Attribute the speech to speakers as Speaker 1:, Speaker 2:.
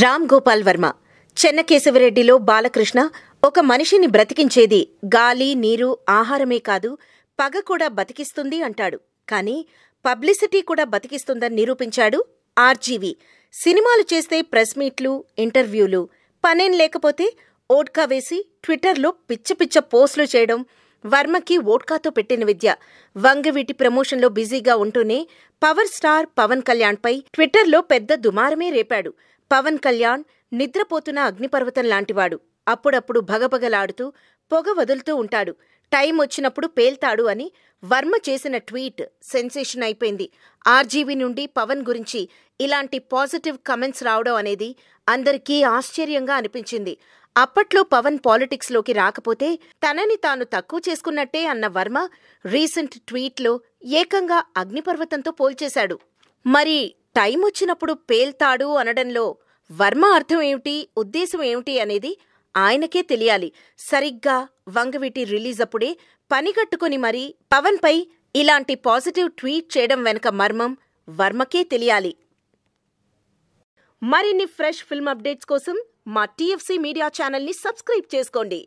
Speaker 1: రామ్ గోపాల్ వర్మ. చెన్నకేశవరెడ్డిలో బాలకృష్ణ ఒక మనిషిని బ్రతికించేది గాలి, నీరు, ఆహారమే కాదు, పగ కూడా బతికిస్తుంది అంటాడు. కానీ పబ్లిసిటీ కూడా బతికిస్తుందని నిరూపించాడు ఆర్జీవి. సినిమాలు చేస్తే ప్రెస్ మీట్లు, ఇంటర్వ్యూలు, పనేం లేకపోతే ఓడ్కా వేసి ట్విట్టర్లో పిచ్చ పిచ్చ పోస్టులు చేయడం వర్మకి ఓడ్కాతో పెట్టిన విద్య. వంగవీటి ప్రమోషన్లో బిజీగా ఉంటూనే పవర్ స్టార్ పవన్ కళ్యాణ్పై ట్విట్టర్లో పెద్ద దుమారమే రేపాడు. పవన్ కళ్యాణ్ నిద్రపోతున్న అగ్నిపర్వతం లాంటివాడు. అప్పుడప్పుడు భగభగలాడుతూ పొగ వదులుతూ ఉంటాడు. టైం వచ్చినప్పుడు పేల్తాడు అని వర్మ చేసిన ట్వీట్ సెన్సేషన్ అయిపోయింది. ఆర్జీవి నుండి పవన్ గురించి ఇలాంటి పాజిటివ్ కమెంట్స్ రావడం అనేది అందరికీ ఆశ్చర్యంగా అనిపించింది. అప్పట్లో పవన్ పాలిటిక్స్లోకి రాకపోతే తనని తాను తక్కువ చేసుకున్నట్టే అన్న వర్మ రీసెంట్ ట్వీట్లో ఏకంగా అగ్నిపర్వతంతో పోల్చేశాడు. మరి టైం వచ్చినప్పుడు పేల్తాడు అనడంలో వర్మ అర్థం ఏమిటి, ఉద్దేశం ఏమిటి అనేది ఆయనకే తెలియాలి. సరిగ్గా వంగవీటి రిలీజ్ అప్పుడే పనిగట్టుకుని మరీ పవన్పై ఇలాంటి పాజిటివ్ ట్వీట్ చేయడం వెనుక మర్మం వర్మకే తెలియాలి. మరిన్ని ఫ్రెష్ ఫిల్మ్ అప్డేట్స్ కోసం మా టీఎఫ్సీ మీడియా ఛానల్ని సబ్స్క్రైబ్ చేసుకోండి.